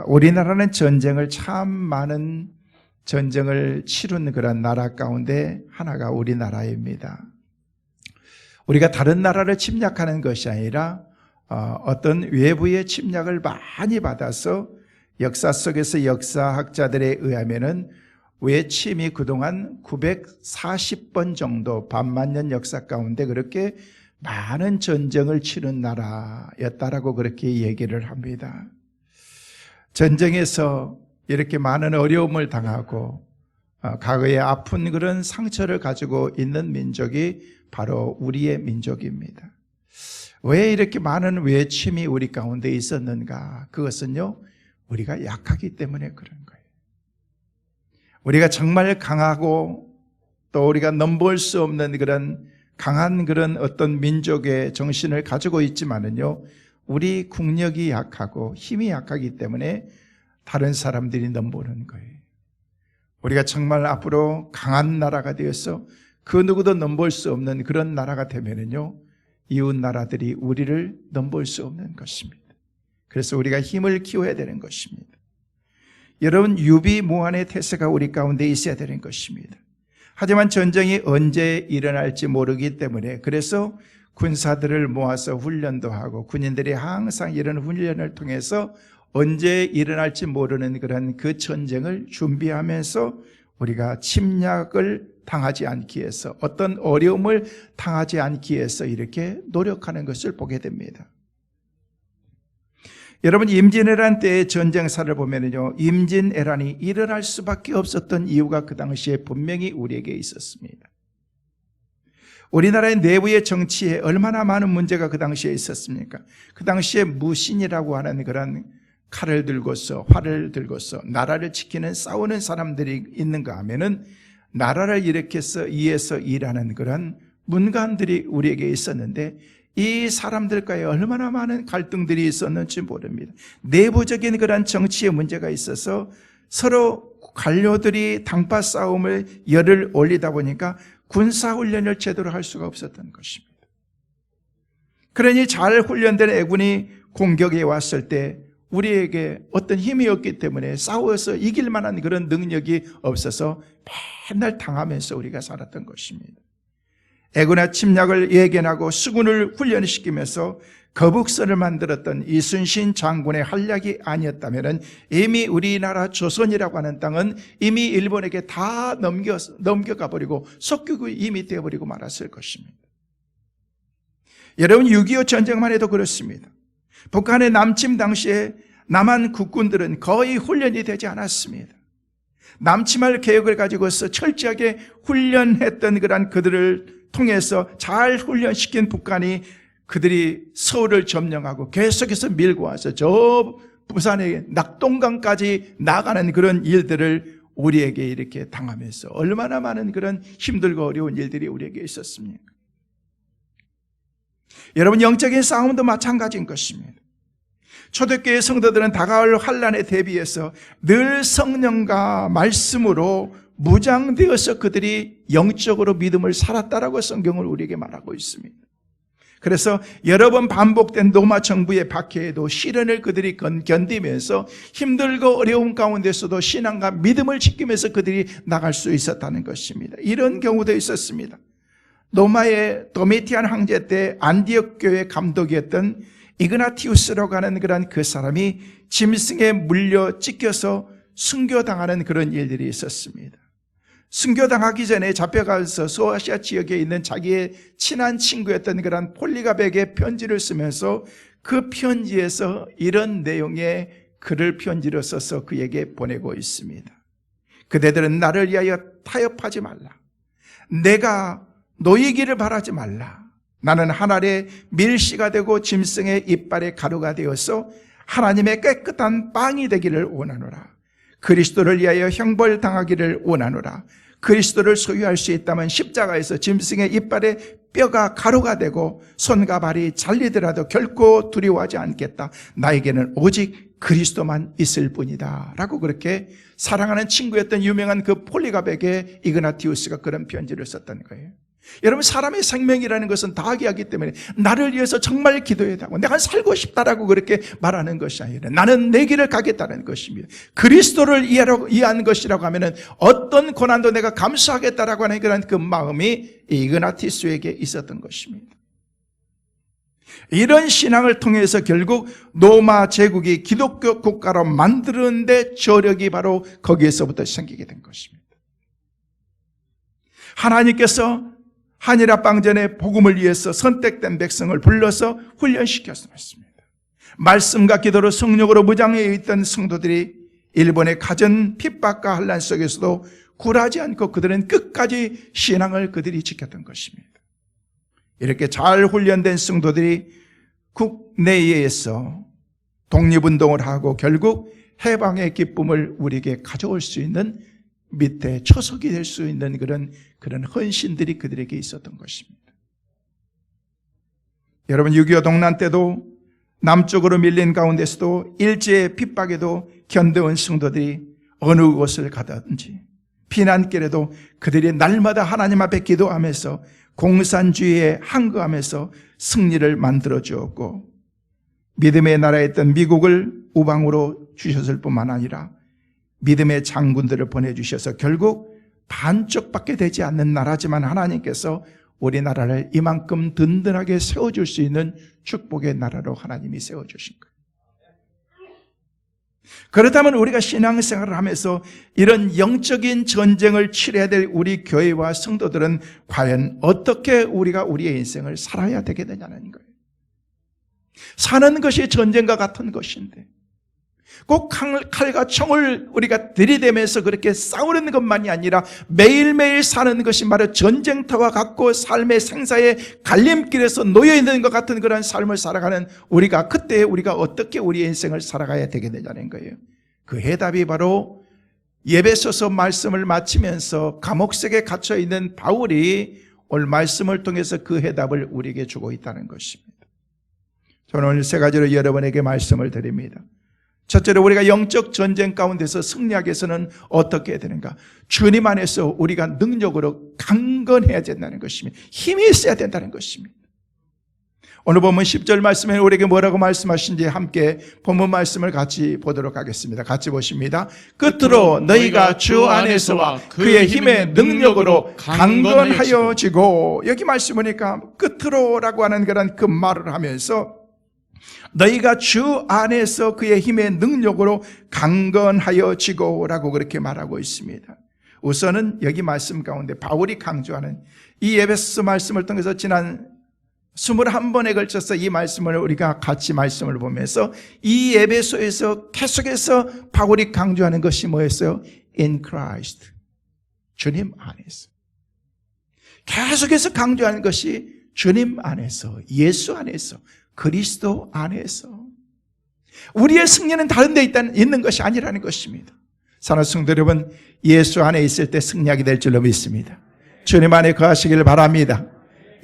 우리나라는 전쟁을 참 많은 전쟁을 치른 그런 나라 가운데 하나가 우리나라입니다. 우리가 다른 나라를 침략하는 것이 아니라 어떤 외부의 침략을 많이 받아서 역사 속에서 역사학자들에 의하면은 외침이 그동안 940번 정도 반만년 역사 가운데 그렇게 많은 전쟁을 치른 나라였다라고 그렇게 얘기를 합니다. 전쟁에서 이렇게 많은 어려움을 당하고 과거에 아픈 그런 상처를 가지고 있는 민족이 바로 우리의 민족입니다. 왜 이렇게 많은 외침이 우리 가운데 있었는가? 그것은요, 우리가 약하기 때문에 그런 거예요. 우리가 정말 강하고 또 우리가 넘볼 수 없는 그런 강한 그런 어떤 민족의 정신을 가지고 있지만은요, 우리 국력이 약하고 힘이 약하기 때문에 다른 사람들이 넘보는 거예요. 우리가 정말 앞으로 강한 나라가 되어서 그 누구도 넘볼 수 없는 그런 나라가 되면은요, 이웃 나라들이 우리를 넘볼 수 없는 것입니다. 그래서 우리가 힘을 키워야 되는 것입니다. 여러분, 유비무환의 태세가 우리 가운데 있어야 되는 것입니다. 하지만 전쟁이 언제 일어날지 모르기 때문에 그래서 군사들을 모아서 훈련도 하고 군인들이 항상 이런 훈련을 통해서 언제 일어날지 모르는 그런 그 전쟁을 준비하면서 우리가 침략을 당하지 않기 위해서 어떤 어려움을 당하지 않기 위해서 이렇게 노력하는 것을 보게 됩니다. 여러분, 임진왜란 때의 전쟁사를 보면요, 임진왜란이 일어날 수밖에 없었던 이유가 그 당시에 분명히 우리에게 있었습니다. 우리나라의 내부의 정치에 얼마나 많은 문제가 그 당시에 있었습니까? 그 당시에 무신이라고 하는 그런 칼을 들고서 활을 들고서 나라를 지키는 싸우는 사람들이 있는가 하면은 나라를 일으켜서 위해서 일하는 그런 문관들이 우리에게 있었는데 이 사람들과의 얼마나 많은 갈등들이 있었는지 모릅니다. 내부적인 그런 정치의 문제가 있어서 서로 관료들이 당파 싸움을 열을 올리다 보니까 군사훈련을 제대로 할 수가 없었던 것입니다. 그러니 잘 훈련된 애군이 공격에 왔을 때 우리에게 어떤 힘이 없기 때문에 싸워서 이길 만한 그런 능력이 없어서 맨날 당하면서 우리가 살았던 것입니다. 애군의 침략을 예견하고 수군을 훈련시키면서 거북선을 만들었던 이순신 장군의 활약이 아니었다면 이미 우리나라 조선이라고 하는 땅은 이미 일본에게 다 넘겨가 버리고 속국이 이미 되어버리고 말았을 것입니다. 여러분, 6.25 전쟁만 해도 그렇습니다. 북한의 남침 당시에 남한 국군들은 거의 훈련이 되지 않았습니다. 남침할 계획을 가지고서 철저하게 훈련했던 그런 그들을 통해서 잘 훈련시킨 북한이 그들이 서울을 점령하고 계속해서 밀고 와서 저 부산의 낙동강까지 나가는 그런 일들을 우리에게 이렇게 당하면서 얼마나 많은 그런 힘들고 어려운 일들이 우리에게 있었습니까? 여러분, 영적인 싸움도 마찬가지인 것입니다. 초대교회 성도들은 다가올 환난에 대비해서 늘 성령과 말씀으로 무장되어서 그들이 영적으로 믿음을 살았다라고 성경을 우리에게 말하고 있습니다. 그래서 여러 번 반복된 로마 정부의 박해에도 시련을 그들이 견디면서 힘들고 어려운 가운데서도 신앙과 믿음을 지키면서 그들이 나갈 수 있었다는 것입니다. 이런 경우도 있었습니다. 로마의 도미티안 황제 때 안디옥 교회 감독이었던 이그나티우스라고 하는 그런 그 사람이 짐승에 물려 찢겨서 순교당하는 그런 일들이 있었습니다. 순교당하기 전에 잡혀가서 소아시아 지역에 있는 자기의 친한 친구였던 그런 폴리갑에게 편지를 쓰면서 그 편지에서 이런 내용의 글을 편지로 써서 그에게 보내고 있습니다. 그대들은 나를 위하여 타협하지 말라. 내가 놓이기를 바라지 말라. 나는 하늘의 밀씨가 되고 짐승의 이빨의 가루가 되어서 하나님의 깨끗한 빵이 되기를 원하노라. 그리스도를 위하여 형벌당하기를 원하노라. 그리스도를 소유할 수 있다면 십자가에서 짐승의 이빨에 뼈가 가루가 되고 손과 발이 잘리더라도 결코 두려워하지 않겠다. 나에게는 오직 그리스도만 있을 뿐이다 라고 그렇게 사랑하는 친구였던 유명한 그 폴리갑에게 이그나티우스가 그런 편지를 썼던 거예요. 여러분, 사람의 생명이라는 것은 다하기 때문에 나를 위해서 정말 기도해야 하고 내가 살고 싶다라고 그렇게 말하는 것이 아니라 나는 내 길을 가겠다는 것입니다. 그리스도를 이해한 것이라고 하면은 어떤 고난도 내가 감수하겠다라고 하는 그런 그 마음이 이그나티우스에게 있었던 것입니다. 이런 신앙을 통해서 결국 로마 제국이 기독교 국가로 만드는데 저력이 바로 거기에서부터 생기게 된 것입니다. 하나님께서 한일 합방전의 복음을 위해서 선택된 백성을 불러서 훈련시켰습니다. 말씀과 기도로 성령으로 무장해 있던 성도들이 일본의 가전 핍박과 환난 속에서도 굴하지 않고 그들은 끝까지 신앙을 그들이 지켰던 것입니다. 이렇게 잘 훈련된 성도들이 국내에서 독립운동을 하고 결국 해방의 기쁨을 우리에게 가져올 수 있는 밑에 초석이 될 수 있는 그런 헌신들이 그들에게 있었던 것입니다. 여러분, 6.25 동란 때도 남쪽으로 밀린 가운데서도 일제의 핍박에도 견뎌온 성도들이 어느 곳을 가든지 피난길에도 그들이 날마다 하나님 앞에 기도하면서 공산주의에 항거하면서 승리를 만들어 주었고, 믿음의 나라였던 미국을 우방으로 주셨을 뿐만 아니라 믿음의 장군들을 보내주셔서 결국 반쪽밖에 되지 않는 나라지만 하나님께서 우리나라를 이만큼 든든하게 세워줄 수 있는 축복의 나라로 하나님이 세워주신 거예요. 그렇다면 우리가 신앙생활을 하면서 이런 영적인 전쟁을 치러야 될 우리 교회와 성도들은 과연 어떻게 우리가 우리의 인생을 살아야 되겠느냐는 거예요. 사는 것이 전쟁과 같은 것인데 꼭 칼과 총을 우리가 들이대면서 그렇게 싸우는 것만이 아니라 매일매일 사는 것이 바로 전쟁터와 같고 삶의 생사의 갈림길에서 놓여있는 것 같은 그런 삶을 살아가는 우리가, 그때 우리가 어떻게 우리의 인생을 살아가야 되겠느냐는 거예요. 그 해답이 바로 에베소서 말씀을 마치면서 감옥석에 갇혀있는 바울이 오늘 말씀을 통해서 그 해답을 우리에게 주고 있다는 것입니다. 저는 오늘 세 가지로 여러분에게 말씀을 드립니다. 첫째로 우리가 영적 전쟁 가운데서 승리하기 위해서는 어떻게 해야 되는가? 주님 안에서 우리가 능력으로 강건해야 된다는 것입니다. 힘이 있어야 된다는 것입니다. 오늘 본문 10절 말씀에 우리에게 뭐라고 말씀하신지 함께 본문 말씀을 같이 보도록 하겠습니다. 같이 보십니다. 끝으로 너희가 주 안에서와 그의 힘의 능력으로 강건하여지고, 여기 말씀 보니까 끝으로라고 하는 그런 그 말을 하면서 너희가 주 안에서 그의 힘의 능력으로 강건하여지고 라고 그렇게 말하고 있습니다. 우선은 여기 말씀 가운데 바울이 강조하는 이 에베소서 말씀을 통해서 지난 21번에 걸쳐서 이 말씀을 우리가 같이 말씀을 보면서 이 에베소에서 계속해서 바울이 강조하는 것이 뭐였어요? In Christ, 주님 안에서. 계속해서 강조하는 것이 주님 안에서, 예수 안에서, 그리스도 안에서. 우리의 승리는 다른 데 있는 것이 아니라는 것입니다. 사랑하는 성도 여러분, 예수 안에 있을 때 승리하게 될 줄로 믿습니다. 주님 안에 거하시길 바랍니다.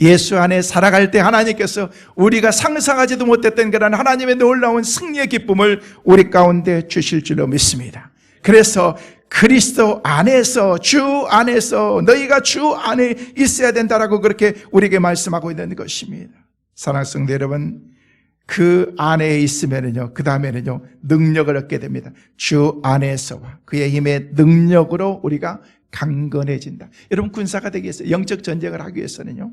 예수 안에 살아갈 때 하나님께서 우리가 상상하지도 못했던 그런 하나님의 놀라운 승리의 기쁨을 우리 가운데 주실 줄로 믿습니다. 그래서 그리스도 안에서, 주 안에서, 너희가 주 안에 있어야 된다라고 그렇게 우리에게 말씀하고 있는 것입니다. 사랑하는 성도 여러분, 그 안에 있으면은요, 그 다음에는요, 능력을 얻게 됩니다. 주 안에서와 그의 힘의 능력으로 우리가 강건해진다. 여러분, 군사가 되기 위해서, 영적 전쟁을 하기 위해서는요,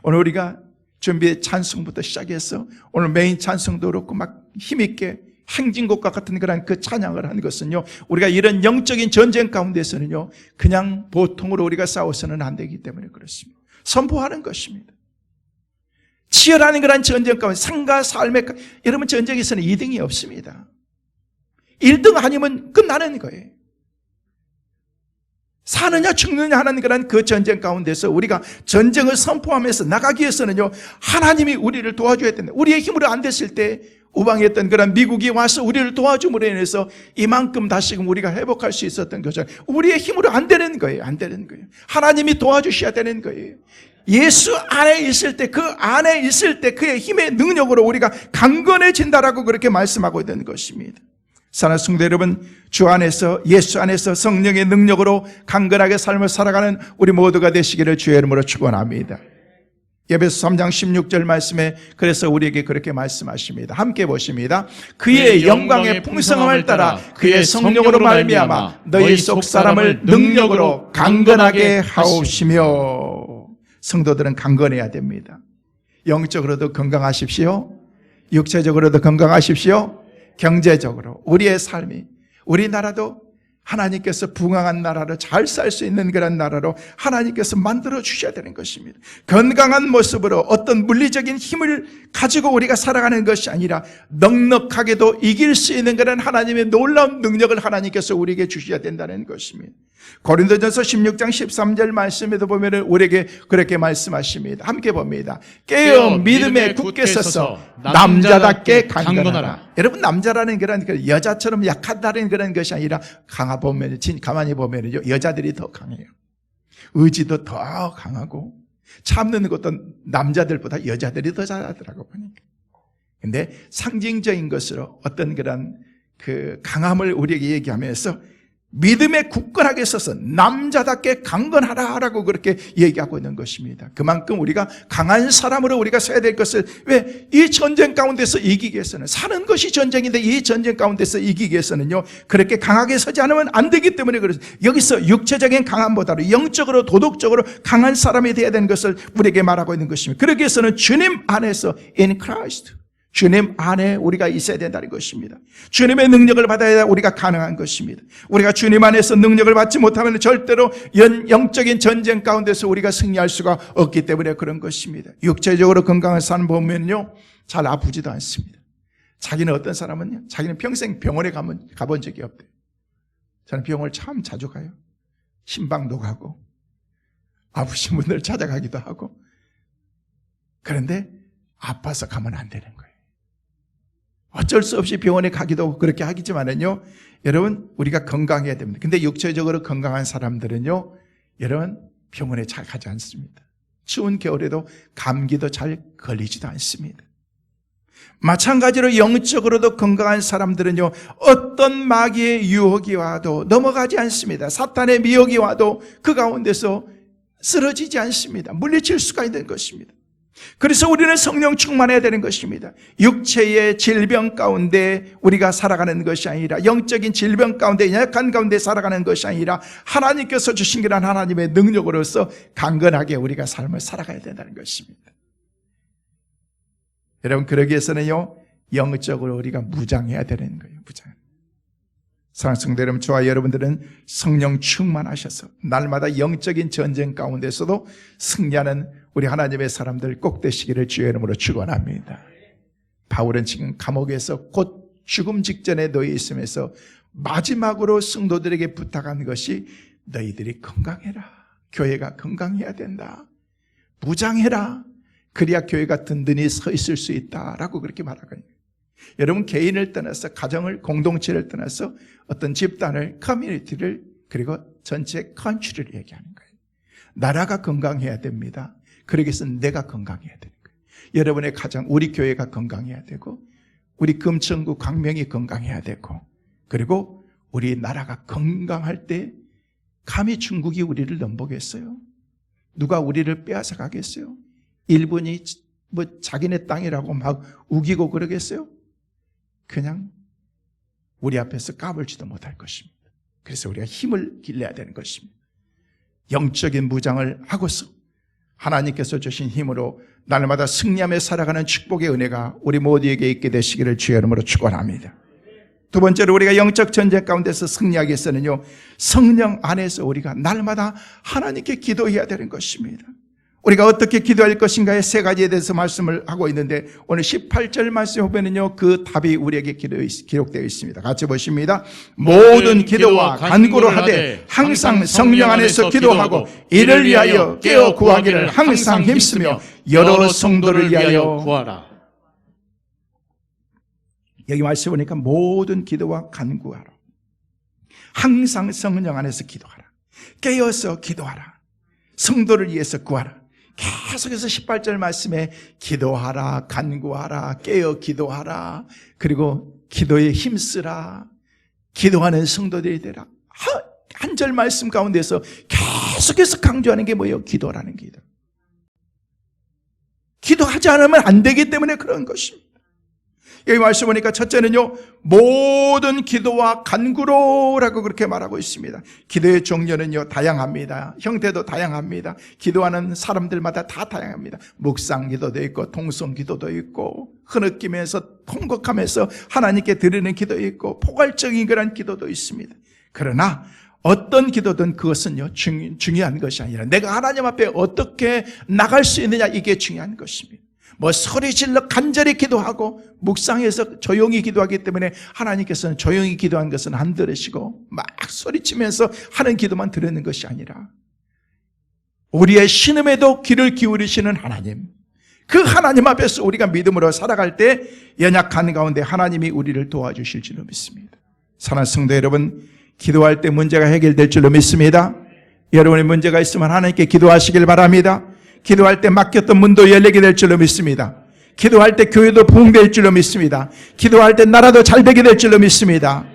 오늘 우리가 준비의 찬송부터 시작해서 오늘 메인 찬송도 그렇고 막 힘있게 행진곡과 같은 그런 그 찬양을 하는 것은요, 우리가 이런 영적인 전쟁 가운데서는요, 그냥 보통으로 우리가 싸워서는 안 되기 때문에 그렇습니다. 선포하는 것입니다. 치열한 그런 전쟁 가운데 삶과 삶의, 여러분, 전쟁에서는 2등이 없습니다. 1등 아니면 끝나는 거예요. 사느냐 죽느냐 하는 그런 그 전쟁 가운데서 우리가 전쟁을 선포하면서 나가기 위해서는요, 하나님이 우리를 도와줘야 된다. 우리의 힘으로 안 됐을 때 우방에 있던 그런 미국이 와서 우리를 도와줌으로 인해서 이만큼 다시금 우리가 회복할 수 있었던 거죠. 우리의 힘으로 안 되는 거예요. 안 되는 거예요. 하나님이 도와주셔야 되는 거예요. 예수 안에 있을 때, 그 안에 있을 때 그의 힘의 능력으로 우리가 강건해진다라고 그렇게 말씀하고 있는 것입니다. 사랑하는 성도 여러분, 주 안에서, 예수 안에서 성령의 능력으로 강건하게 삶을 살아가는 우리 모두가 되시기를 주의 이름으로 축원합니다. 에베소 3장 16절 말씀에 그래서 우리에게 그렇게 말씀하십니다. 함께 보십니다. 그의 영광의 풍성함을 따라 그의 성령으로 말미암아 너희 속 사람을 능력으로 강건하게 하옵시며. 성도들은 강건해야 됩니다. 영적으로도 건강하십시오. 육체적으로도 건강하십시오. 경제적으로 우리의 삶이, 우리나라도 하나님께서 부강한 나라로 잘 살 수 있는 그런 나라로 하나님께서 만들어 주셔야 되는 것입니다. 건강한 모습으로 어떤 물리적인 힘을 가지고 우리가 살아가는 것이 아니라 넉넉하게도 이길 수 있는 그런 하나님의 놀라운 능력을 하나님께서 우리에게 주셔야 된다는 것입니다. 고린도전서 16장 13절 말씀에도 보면 우리에게 그렇게 말씀하십니다. 함께 봅니다. 깨어 믿음에 굳게 서서 남자답게 강건하라. 여러분, 남자라는 그런 여자처럼 약하다는 그런 것이 아니라 가만히 보면요, 여자들이 더 강해요. 의지도 더 강하고 참는 것도 남자들보다 여자들이 더 잘하더라고 보니까. 근데 상징적인 것으로 어떤 그런 그 강함을 우리에게 얘기하면서 믿음에 굳건하게 서서 남자답게 강건하라라고 그렇게 얘기하고 있는 것입니다. 그만큼 우리가 강한 사람으로 우리가 서야 될 것을, 왜? 이 전쟁 가운데서 이기기 위해서는, 사는 것이 전쟁인데 이 전쟁 가운데서 이기기 위해서는요, 그렇게 강하게 서지 않으면 안 되기 때문에 그래서 여기서 육체적인 강함보다도 영적으로 도덕적으로 강한 사람이 되어야 되는 것을 우리에게 말하고 있는 것입니다. 그러기 위해서는 주님 안에서 in Christ, 주님 안에 우리가 있어야 된다는 것입니다. 주님의 능력을 받아야 우리가 가능한 것입니다. 우리가 주님 안에서 능력을 받지 못하면 절대로 영적인 전쟁 가운데서 우리가 승리할 수가 없기 때문에 그런 것입니다. 육체적으로 건강한 사람 보면요, 잘 아프지도 않습니다. 자기는 어떤 사람은요, 자기는 평생 병원에 가본 적이 없대요. 저는 병원을 참 자주 가요. 신방도 가고 아프신 분들 찾아가기도 하고. 그런데 아파서 가면 안 되는 거예요. 어쩔 수 없이 병원에 가기도 하고 그렇게 하겠지만은요, 여러분, 우리가 건강해야 됩니다. 근데 육체적으로 건강한 사람들은요, 여러분, 병원에 잘 가지 않습니다. 추운 겨울에도 감기도 잘 걸리지도 않습니다. 마찬가지로 영적으로도 건강한 사람들은요, 어떤 마귀의 유혹이 와도 넘어가지 않습니다. 사탄의 미혹이 와도 그 가운데서 쓰러지지 않습니다. 물리칠 수가 있는 것입니다. 그래서 우리는 성령 충만해야 되는 것입니다. 육체의 질병 가운데 우리가 살아가는 것이 아니라, 영적인 질병 가운데, 약한 가운데 살아가는 것이 아니라 하나님께서 주신 그런 하나님의 능력으로서 강건하게 우리가 삶을 살아가야 된다는 것입니다. 여러분, 그러기 위해서는요, 영적으로 우리가 무장해야 되는 거예요. 무장. 사랑하는 성도 여러분, 저와 여러분들은 성령 충만하셔서 날마다 영적인 전쟁 가운데서도 승리하는 우리 하나님의 사람들 꼭 되시기를 주의 이름으로 축원합니다. 바울은 지금 감옥에서 곧 죽음 직전에 놓여 있으면서 마지막으로 성도들에게 부탁한 것이, 너희들이 건강해라. 교회가 건강해야 된다. 무장해라. 그래야 교회가 든든히 서 있을 수 있다라고 그렇게 말하거든요. 여러분, 개인을 떠나서, 가정을, 공동체를 떠나서 어떤 집단을, 커뮤니티를, 그리고 전체 컨트리를 얘기하는 거예요. 나라가 건강해야 됩니다. 그러기 위해서 내가 건강해야 되는 거예요. 여러분의 가정, 우리 교회가 건강해야 되고, 우리 금천구 광명이 건강해야 되고, 그리고 우리 나라가 건강할 때 감히 중국이 우리를 넘보겠어요? 누가 우리를 빼앗아 가겠어요? 일본이 자기네 땅이라고 막 우기고 그러겠어요? 그냥 우리 앞에서 까불지도 못할 것입니다. 그래서 우리가 힘을 길러야 되는 것입니다. 영적인 무장을 하고서 하나님께서 주신 힘으로 날마다 승리하며 살아가는 축복의 은혜가 우리 모두에게 있게 되시기를 주의 이름으로 축원합니다. 두 번째로, 우리가 영적 전쟁 가운데서 승리하기 위해서는요, 성령 안에서 우리가 날마다 하나님께 기도해야 되는 것입니다. 우리가 어떻게 기도할 것인가에 세 가지에 대해서 말씀을 하고 있는데, 오늘 18절 말씀에 보면요, 그 답이 우리에게 기록되어 있습니다. 같이 보십니다. 모든 기도와 간구로 하되 항상 성령 안에서 기도하고 이를 위하여 깨어 구하기를 항상 힘쓰며 여러 성도를 위하여 구하라. 여기 말씀 보니까 모든 기도와 간구하라. 항상 성령 안에서 기도하라. 깨어서 기도하라. 성도를 위해서 구하라. 계속해서 18절 말씀에 기도하라, 간구하라, 깨어 기도하라, 그리고 기도에 힘쓰라, 기도하는 성도들이 되라. 한 절 말씀 가운데서 계속해서 강조하는 게 뭐예요? 기도라는 기도. 기도하지 않으면 안 되기 때문에 그런 것입니다. 여기 말씀 보니까 첫째는요, 모든 기도와 간구로라고 그렇게 말하고 있습니다. 기도의 종류는요, 다양합니다. 형태도 다양합니다. 기도하는 사람들마다 다 다양합니다. 묵상 기도도 있고, 통성 기도도 있고, 흐느끼면서 통곡하면서 하나님께 드리는 기도 있고, 포괄적인 그런 기도도 있습니다. 그러나 어떤 기도든 그것은요, 중요한 것이 아니라 내가 하나님 앞에 어떻게 나갈 수 있느냐, 이게 중요한 것입니다. 뭐 소리 질러 간절히 기도하고 묵상해서 조용히 기도하기 때문에 하나님께서는 조용히 기도한 것은 안 들으시고 막 소리치면서 하는 기도만 들으는 것이 아니라 우리의 신음에도 귀를 기울이시는 하나님, 그 하나님 앞에서 우리가 믿음으로 살아갈 때 연약한 가운데 하나님이 우리를 도와주실 줄로 믿습니다. 사랑하는 성도 여러분, 기도할 때 문제가 해결될 줄로 믿습니다. 여러분의 문제가 있으면 하나님께 기도하시길 바랍니다. 기도할 때 막혔던 문도 열리게 될 줄로 믿습니다. 기도할 때 교회도 부흥될 줄로 믿습니다. 기도할 때 나라도 잘 되게 될 줄로 믿습니다.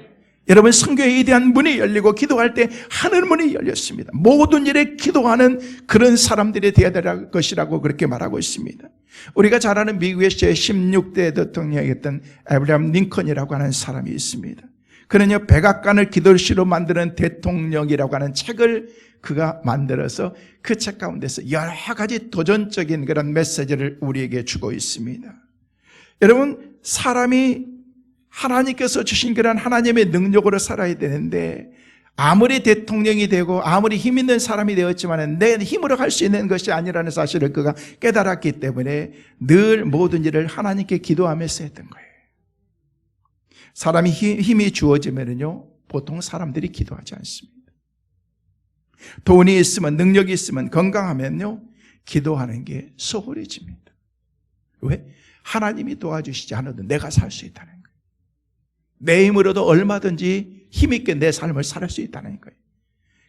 여러분, 선교에 대한 문이 열리고 기도할 때 하늘 문이 열렸습니다. 모든 일에 기도하는 그런 사람들이 되어야 될 것이라고 그렇게 말하고 있습니다. 우리가 잘 아는 미국의 제16대 대통령이었던 에브라함 링컨이라고 하는 사람이 있습니다. 그는요, 백악관을 기도실로 만드는 대통령이라고 하는 책을 그가 만들어서 그 책 가운데서 여러 가지 도전적인 그런 메시지를 우리에게 주고 있습니다. 여러분, 사람이 하나님께서 주신 그런 하나님의 능력으로 살아야 되는데 아무리 대통령이 되고 아무리 힘 있는 사람이 되었지만 내 힘으로 할 수 있는 것이 아니라는 사실을 그가 깨달았기 때문에 늘 모든 일을 하나님께 기도하면서 했던 거예요. 사람이 힘이 주어지면요, 보통 사람들이 기도하지 않습니다. 돈이 있으면, 능력이 있으면, 건강하면요, 기도하는 게 소홀해집니다. 왜? 하나님이 도와주시지 않아도 내가 살 수 있다는 거예요. 내 힘으로도 얼마든지 힘있게 내 삶을 살 수 있다는 거예요.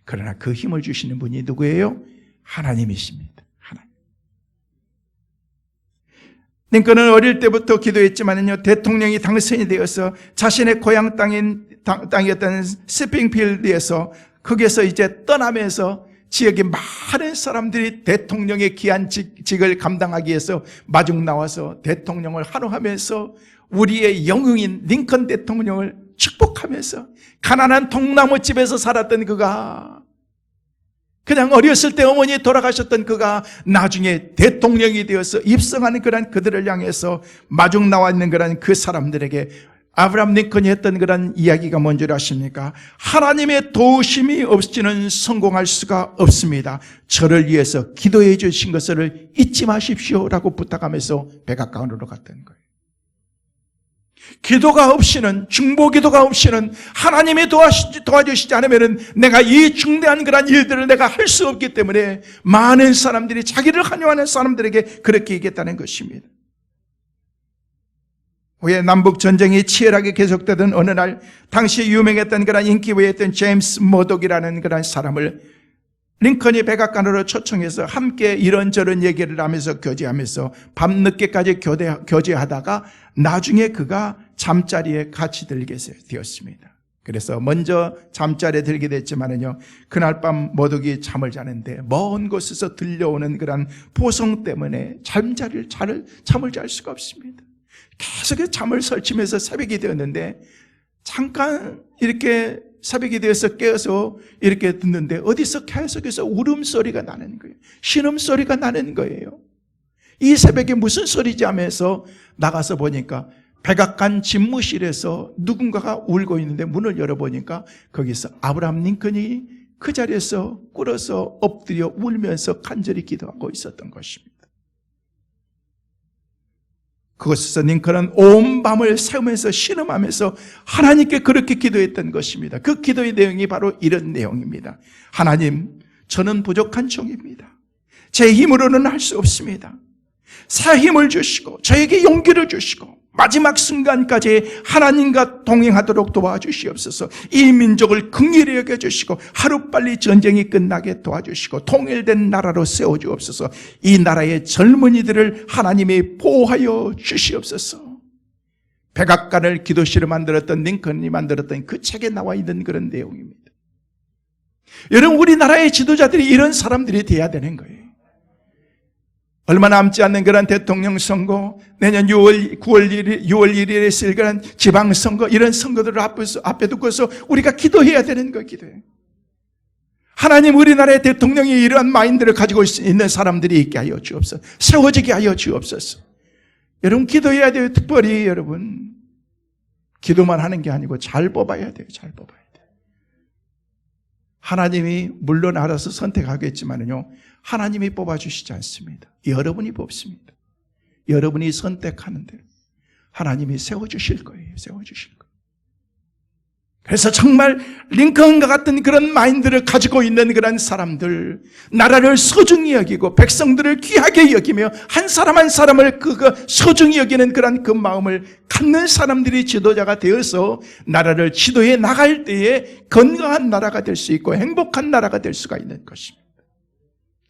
그러나 그 힘을 주시는 분이 누구예요? 하나님이십니다. 링컨은 어릴 때부터 기도했지만요, 대통령이 당선이 되어서 자신의 고향 땅이었던 스프링필드에서 거기에서 이제 떠나면서 지역의 많은 사람들이 대통령의 귀한 직을 감당하기 위해서 마중 나와서 대통령을 환호하면서 우리의 영웅인 링컨 대통령을 축복하면서 가난한 통나무집에서 살았던 그가, 그냥 어렸을 때 어머니 돌아가셨던 그가 나중에 대통령이 되어서 입성하는 그런 그들을 향해서 마중 나와 있는 그런 그 사람들에게 아브라함 링컨이 했던 그런 이야기가 뭔지 아십니까? 하나님의 도우심이 없이는 성공할 수가 없습니다. 저를 위해서 기도해 주신 것을 잊지 마십시오라고 부탁하면서 백악관으로 갔던 거예요. 기도가 없이는, 중보기도가 없이는, 하나님이 도와주시지 않으면 내가 이 중대한 그런 일들을 내가 할 수 없기 때문에 많은 사람들이 자기를 환영하는 사람들에게 그렇게 얘기했다는 것입니다. 후에 남북 전쟁이 치열하게 계속되던 어느 날 당시 유명했던 그런 인기부였던 제임스 머독이라는 그런 사람을 링컨이 백악관으로 초청해서 함께 이런저런 얘기를 하면서 교제하면서 밤늦게까지 교제하다가 나중에 그가 잠자리에 같이 들게 되었습니다. 그래서 먼저 잠자리에 들게 됐지만은요, 그날 밤 머독이 잠을 자는데 먼 곳에서 들려오는 그런 포성 때문에 잠을 잘 수가 없습니다. 계속 잠을 설치면서 새벽이 되었는데 잠깐 이렇게 새벽이 되어서 깨어서 이렇게 듣는데 어디서 계속해서 울음소리가 나는 거예요. 신음소리가 나는 거예요. 이 새벽에 무슨 소리지 하면서 나가서 보니까 백악관 집무실에서 누군가가 울고 있는데 문을 열어보니까 거기서 아브라함 링컨이 그 자리에서 꿇어서 엎드려 울면서 간절히 기도하고 있었던 것입니다. 그곳에서 링컨은 온 밤을 새우면서 신음하면서 하나님께 그렇게 기도했던 것입니다. 그 기도의 내용이 바로 이런 내용입니다. 하나님, 저는 부족한 종입니다. 제 힘으로는 할 수 없습니다. 새 힘을 주시고 저에게 용기를 주시고 마지막 순간까지 하나님과 동행하도록 도와주시옵소서. 이 민족을 긍휼히 여겨주시고 하루빨리 전쟁이 끝나게 도와주시고 통일된 나라로 세워주옵소서. 이 나라의 젊은이들을 하나님이 보호하여 주시옵소서. 백악관을 기도실을 만들었던 링컨이 만들었던 그 책에 나와 있는 그런 내용입니다. 여러분, 우리나라의 지도자들이 이런 사람들이 돼야 되는 거예요. 얼마 남지 않는 그런 대통령 선거, 내년 6월 1일에 있을 그런 지방선거, 이런 선거들을 앞에 두고서 우리가 기도해야 되는 거예요. 기도해. 하나님, 우리나라의 대통령이 이러한 마인드를 가지고 있는 사람들이 있게 하여 주옵소서. 세워지게 하여 주옵소서. 여러분, 기도해야 돼요. 특별히 여러분, 기도만 하는 게 아니고 잘 뽑아야 돼요. 잘 뽑아야 돼요. 하나님이 물론 알아서 선택하겠지만요, 하나님이 뽑아주시지 않습니다. 여러분이 뽑습니다. 여러분이 선택하는데 하나님이 세워주실 거예요. 세워주실 거예요. 그래서 정말 링컨과 같은 그런 마인드를 가지고 있는 그런 사람들, 나라를 소중히 여기고 백성들을 귀하게 여기며 한 사람 한 사람을 소중히 여기는 그런 그 마음을 갖는 사람들이 지도자가 되어서 나라를 지도해 나갈 때에 건강한 나라가 될 수 있고 행복한 나라가 될 수가 있는 것입니다.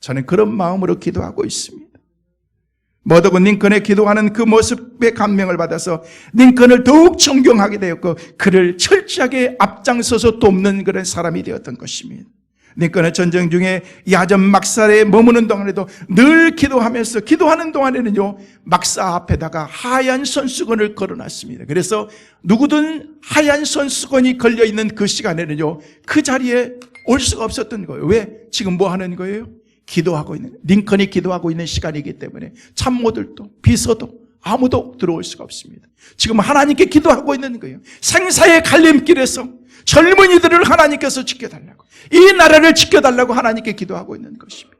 저는 그런 마음으로 기도하고 있습니다. 머더고 링컨의 기도하는 그 모습에 감명을 받아서 링컨을 더욱 존경하게 되었고 그를 철저하게 앞장서서 돕는 그런 사람이 되었던 것입니다. 링컨은 전쟁 중에 야전 막살에 머무는 동안에도 늘 기도하면서, 기도하는 동안에는요, 막사 앞에다가 하얀 손수건을 걸어놨습니다. 그래서 누구든 하얀 손수건이 걸려있는 그 시간에는요, 그 자리에 올 수가 없었던 거예요. 왜? 지금 뭐 하는 거예요? 기도하고 있는, 링컨이 기도하고 있는 시간이기 때문에 참모들도 비서도 아무도 들어올 수가 없습니다. 지금 하나님께 기도하고 있는 거예요. 생사의 갈림길에서 젊은이들을 하나님께서 지켜달라고, 이 나라를 지켜달라고 하나님께 기도하고 있는 것입니다.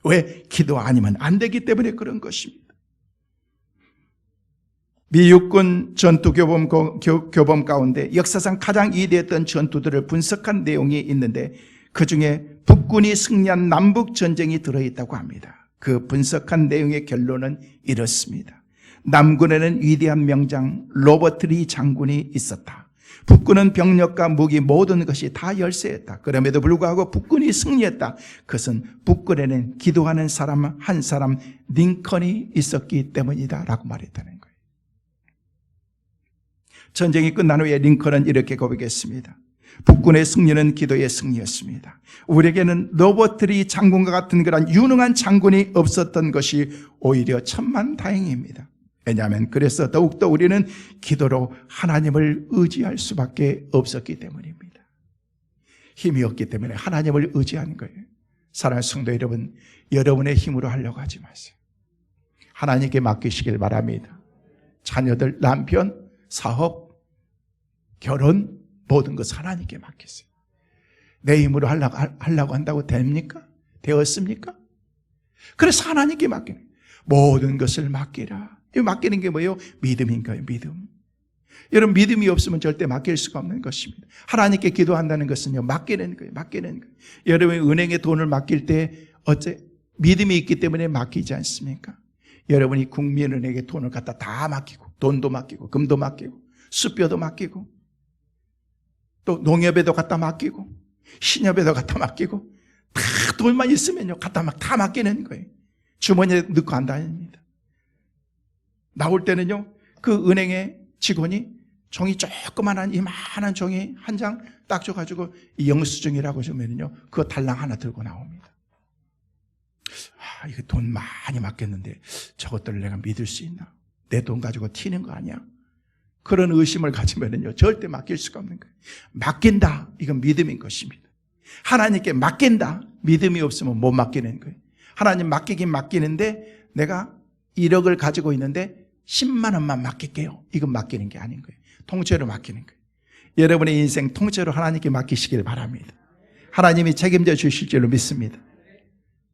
왜? 기도 아니면 안 되기 때문에 그런 것입니다. 미 육군 전투 교범 가운데 역사상 가장 위대했던 전투들을 분석한 내용이 있는데 그 중에 북군이 승리한 남북전쟁이 들어있다고 합니다. 그 분석한 내용의 결론은 이렇습니다. 남군에는 위대한 명장 로버트 리 장군이 있었다. 북군은 병력과 무기 모든 것이 다 열세했다. 그럼에도 불구하고 북군이 승리했다. 그것은 북군에는 기도하는 사람 한 사람 링컨이 있었기 때문이다 라고 말했다는 거예요. 전쟁이 끝난 후에 링컨은 이렇게 고백했습니다. 북군의 승리는 기도의 승리였습니다. 우리에게는 로버트 리 장군과 같은 그런 유능한 장군이 없었던 것이 오히려 천만다행입니다. 왜냐하면 그래서 더욱더 우리는 기도로 하나님을 의지할 수밖에 없었기 때문입니다. 힘이 없기 때문에 하나님을 의지하는 거예요. 사랑하는 성도 여러분, 여러분의 힘으로 하려고 하지 마세요. 하나님께 맡기시길 바랍니다. 자녀들, 남편, 사업, 결혼, 모든 것을 하나님께 맡기세요. 내 힘으로 하려고 한다고 됩니까? 되었습니까? 그래서 하나님께 맡기는 거예요. 모든 것을 맡기라. 이 맡기는 게 뭐예요? 믿음인 거예요. 믿음. 여러분, 믿음이 없으면 절대 맡길 수가 없는 것입니다. 하나님께 기도한다는 것은요, 맡기는 거예요. 맡기는 거예요. 여러분이 은행에 돈을 맡길 때 믿음이 있기 때문에 맡기지 않습니까? 여러분이 국민은행에 돈을 갖다 다 맡기고, 돈도 맡기고, 금도 맡기고, 수뼈도 맡기고, 또 농협에도 갖다 맡기고, 신협에도 갖다 맡기고, 다 돈만 있으면요, 갖다 다 맡기는 거예요. 주머니에 넣고 안 다닙니다. 나올 때는요, 그 은행의 직원이 종이 조그만한 이만한 종이 한 장 딱 줘가지고 이 영수증이라고 주면요, 그거 달랑 하나 들고 나옵니다. 아, 이거 돈 많이 맡겼는데 저것들을 내가 믿을 수 있나? 내 돈 가지고 튀는 거 아니야? 그런 의심을 가지면요, 절대 맡길 수가 없는 거예요. 맡긴다, 이건 믿음인 것입니다. 하나님께 맡긴다, 믿음이 없으면 못 맡기는 거예요. 하나님 맡기긴 맡기는데 내가 1억을 가지고 있는데 10만 원만 맡길게요. 이건 맡기는 게 아닌 거예요. 통째로 맡기는 거예요. 여러분의 인생 통째로 하나님께 맡기시길 바랍니다. 하나님이 책임져 주실 줄로 믿습니다.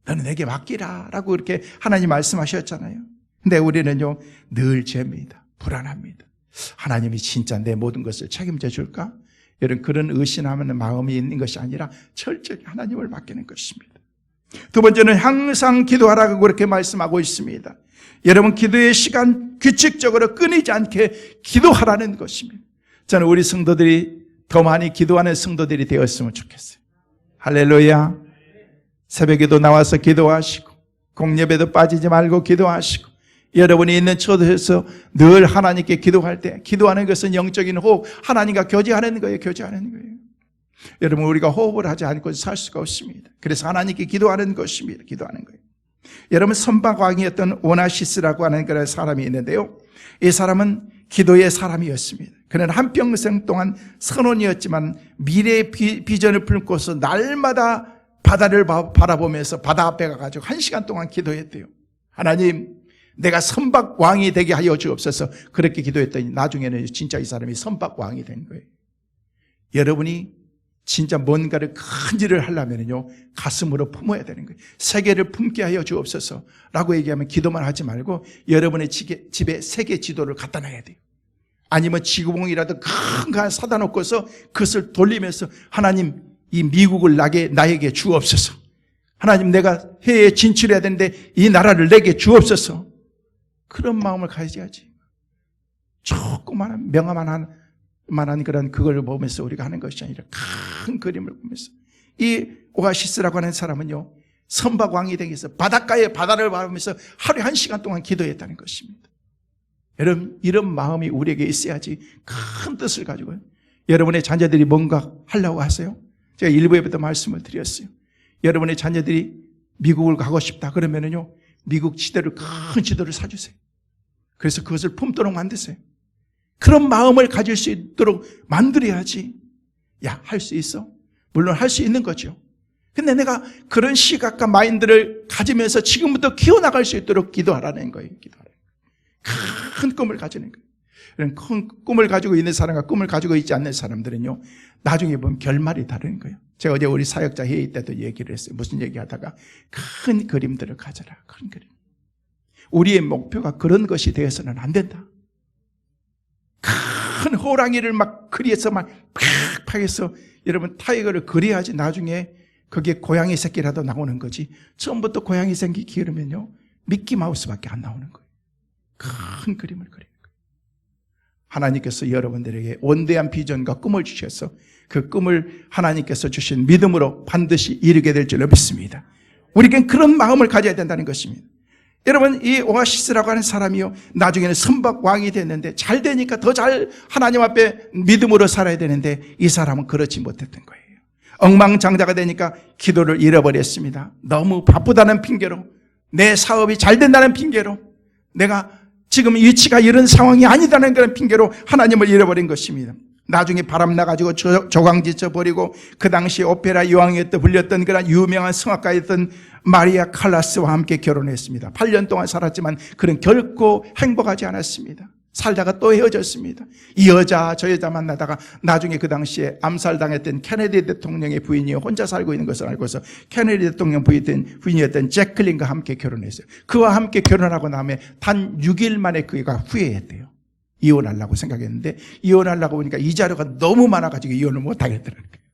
너는 내게 맡기라 라고 이렇게 하나님 말씀하셨잖아요. 근데 우리는요, 늘 죄입니다. 불안합니다. 하나님이 진짜 내 모든 것을 책임져 줄까? 여러분, 그런 의심하는 마음이 있는 것이 아니라 철저히 하나님을 맡기는 것입니다. 두 번째는 항상 기도하라고 그렇게 말씀하고 있습니다. 여러분, 기도의 시간 규칙적으로 끊이지 않게 기도하라는 것입니다. 저는 우리 성도들이 더 많이 기도하는 성도들이 되었으면 좋겠어요. 할렐루야. 새벽에도 나와서 기도하시고, 공예배도 빠지지 말고 기도하시고, 여러분이 있는 처소에서 늘 하나님께 기도할 때, 기도하는 것은 영적인 호흡, 하나님과 교제하는 거예요. 교제하는 거예요. 여러분, 우리가 호흡을 하지 않고 살 수가 없습니다. 그래서 하나님께 기도하는 것입니다. 기도하는 거예요. 여러분, 선박왕이었던 오나시스라고 하는 그런 사람이 있는데요, 이 사람은 기도의 사람이었습니다. 그는 한평생 동안 선원이었지만 미래의 비전을 품고서 날마다 바다를 바라보면서 바다 앞에 가가지고 1시간 동안 기도했대요. 하나님, 내가 선박왕이 되게 하여 주옵소서. 그렇게 기도했더니 나중에는 진짜 이 사람이 선박왕이 된 거예요. 여러분이 진짜 뭔가를 큰 일을 하려면요, 가슴으로 품어야 되는 거예요. 세계를 품게 하여 주옵소서 라고 얘기하면 기도만 하지 말고 여러분의 집에 세계 지도를 갖다 놔야 돼요. 아니면 지구봉이라도 큰 거 사다 놓고서 그것을 돌리면서 하나님, 이 미국을 나에게 주옵소서. 하나님, 내가 해외에 진출해야 되는데 이 나라를 내게 주옵소서. 그런 마음을 가져야지. 조그마한 명함만한 그런 그걸 보면서 우리가 하는 것이 아니라 큰 그림을 보면서. 이 오아시스라고 하는 사람은요, 선박왕이 되기 위해서 바닷가에 바다를 바라보면서 하루에 1시간 동안 기도했다는 것입니다. 여러분, 이런 마음이 우리에게 있어야지 큰 뜻을 가지고요. 여러분의 자녀들이 뭔가 하려고 하세요? 제가 일부에부터 말씀을 드렸어요. 여러분의 자녀들이 미국을 가고 싶다 그러면은요, 미국 지도를, 큰 지도를 사주세요. 그래서 그것을 품도록 만드세요. 그런 마음을 가질 수 있도록 만들어야지. 야, 할 수 있어? 물론 할 수 있는 거죠. 근데 내가 그런 시각과 마인드를 가지면서 지금부터 키워나갈 수 있도록 기도하라는 거예요. 기도하라는 거예요. 큰 꿈을 가지는 거예요. 이런 큰 꿈을 가지고 있는 사람과 꿈을 가지고 있지 않는 사람들은요, 나중에 보면 결말이 다른 거예요. 제가 어제 우리 사역자 회의 때도 얘기를 했어요. 무슨 얘기하다가 큰 그림들을 가져라. 큰 그림. 우리의 목표가 그런 것이 되어서는 안 된다. 큰 호랑이를 막 그리해서 막 팍팍 해서 여러분 타이거를 그려야지 나중에 그게 고양이 새끼라도 나오는 거지. 처음부터 고양이 새끼 기르면요, 미키마우스밖에 안 나오는 거예요. 큰 그림을 그리는 거예요. 하나님께서 여러분들에게 원대한 비전과 꿈을 주셔서 그 꿈을 하나님께서 주신 믿음으로 반드시 이루게 될 줄로 믿습니다. 우리에겐 그런 마음을 가져야 된다는 것입니다. 여러분, 이 오아시스라고 하는 사람이요, 나중에는 선박왕이 됐는데 잘 되니까 더 잘 하나님 앞에 믿음으로 살아야 되는데 이 사람은 그렇지 못했던 거예요. 엉망장자가 되니까 기도를 잃어버렸습니다. 너무 바쁘다는 핑계로, 내 사업이 잘 된다는 핑계로, 내가 지금 위치가 이런 상황이 아니다는 그런 핑계로 하나님을 잃어버린 것입니다. 나중에 바람 나가지고 조강지쳐 버리고 그 당시 오페라 여왕이었던 불렸던 그런 유명한 성악가였던 마리아 칼라스와 함께 결혼했습니다. 8년 동안 살았지만 그는 결코 행복하지 않았습니다. 살다가 또 헤어졌습니다. 이 여자 저 여자 만나다가 나중에 그 당시에 암살당했던 케네디 대통령의 부인이 혼자 살고 있는 것을 알고서 케네디 대통령 부인이었던 제클린과 함께 결혼했어요. 그와 함께 결혼하고 나면 단 6일 만에 그가 후회했대요. 이혼하려고 생각했는데 이혼하려고 보니까 이자료가 너무 많아가지고 이혼을 못하겠더라는 거예요.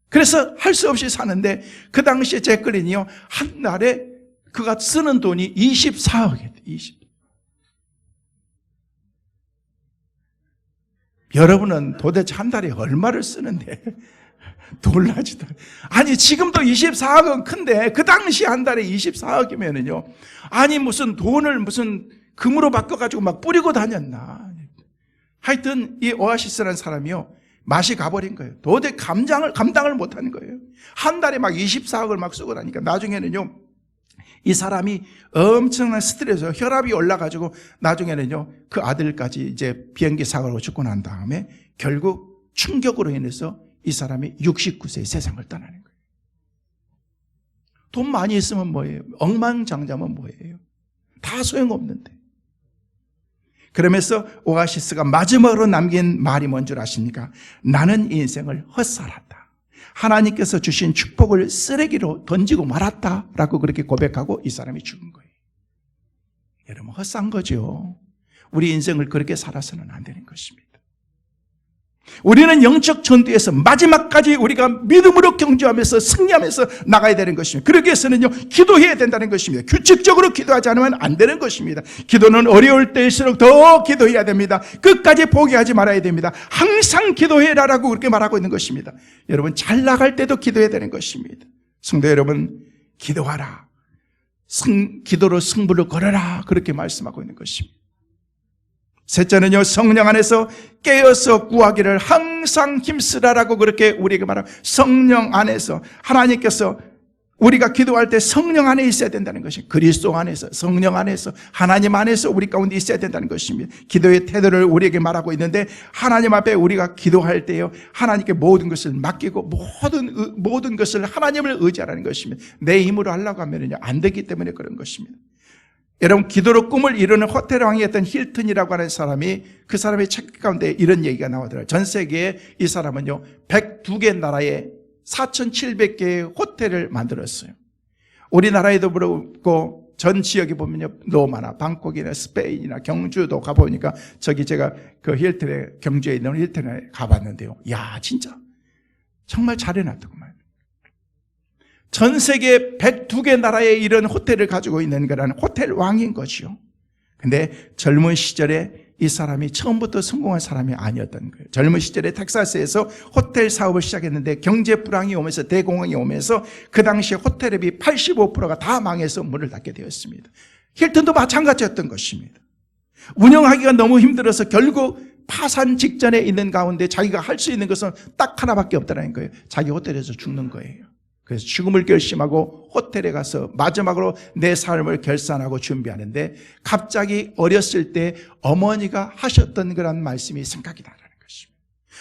그래서 할 수 없이 사는데 그 당시에 제클린이요, 한 달에 그가 쓰는 돈이 24억이었대요. 20. 여러분은 도대체 한 달에 얼마를 쓰는데 놀라지도. 아니, 지금도 24억은 큰데 그 당시 한 달에 24억이면은요, 아니 무슨 돈을 무슨 금으로 바꿔가지고 막 뿌리고 다녔나. 하여튼 이 오아시스라는 사람이요, 맛이 가버린 거예요. 도대체 감당을 못하는 거예요. 한 달에 막 24억을 막 쓰고 나니까 나중에는요, 이 사람이 엄청난 스트레스, 혈압이 올라가지고 나중에는요, 그 아들까지 이제 비행기 사고로 죽고 난 다음에 결국 충격으로 인해서 이 사람이 69세에 세상을 떠나는 거예요. 돈 많이 있으면 뭐예요? 억만장자면 뭐예요? 다 소용없는데. 그러면서 오아시스가 마지막으로 남긴 말이 뭔 줄 아십니까? 나는 인생을 헛살았다. 하나님께서 주신 축복을 쓰레기로 던지고 말았다라고 그렇게 고백하고 이 사람이 죽은 거예요. 여러분, 헛산 거죠. 우리 인생을 그렇게 살아서는 안 되는 것입니다. 우리는 영적 전투에서 마지막까지 우리가 믿음으로 경주하면서 승리하면서 나가야 되는 것입니다. 그러기 위해서는요, 기도해야 된다는 것입니다. 규칙적으로 기도하지 않으면 안 되는 것입니다. 기도는 어려울 때일수록 더 기도해야 됩니다. 끝까지 포기하지 말아야 됩니다. 항상 기도해라라고 그렇게 말하고 있는 것입니다. 여러분, 잘 나갈 때도 기도해야 되는 것입니다. 성도 여러분, 기도하라. 기도로 승부를 걸어라 그렇게 말씀하고 있는 것입니다. 셋째는요, 성령 안에서 깨어서 구하기를 항상 힘쓰라라고 그렇게 우리에게 말하고, 성령 안에서 하나님께서 우리가 기도할 때 성령 안에 있어야 된다는 것입니다. 그리스도 안에서, 성령 안에서, 하나님 안에서 우리 가운데 있어야 된다는 것입니다. 기도의 태도를 우리에게 말하고 있는데, 하나님 앞에 우리가 기도할 때요, 하나님께 모든 것을 맡기고 모든 것을 하나님을 의지하라는 것입니다. 내 힘으로 하려고 하면요 안 되기 때문에 그런 것입니다. 여러분, 기도로 꿈을 이루는 호텔 왕이었던 힐튼이라고 하는 사람이, 그 사람의 책 가운데 이런 얘기가 나오더라고요. 전 세계에 이 사람은요 102개 나라에 4,700개의 호텔을 만들었어요. 우리나라에도 그렇고 전 지역에 보면요 로마나 방콕이나 스페인이나 경주도 가보니까, 저기 제가 그 힐튼에, 경주에 있는 힐튼에 가봤는데요, 야 진짜 정말 잘해놨더구만. 전 세계 102개 나라에 이런 호텔을 가지고 있는 거라는 호텔 왕인 것이요. 근데 젊은 시절에 이 사람이 처음부터 성공한 사람이 아니었던 거예요. 젊은 시절에 텍사스에서 호텔 사업을 시작했는데 경제 불황이 오면서, 대공황이 오면서 그 당시에 호텔업이 85%가 다 망해서 문을 닫게 되었습니다. 힐튼도 마찬가지였던 것입니다. 운영하기가 너무 힘들어서 결국 파산 직전에 있는 가운데 자기가 할 수 있는 것은 딱 하나밖에 없다는 거예요. 자기 호텔에서 죽는 거예요. 그래서 죽음을 결심하고 호텔에 가서 마지막으로 내 삶을 결산하고 준비하는데, 갑자기 어렸을 때 어머니가 하셨던 그런 말씀이 생각이 나는 것입니다.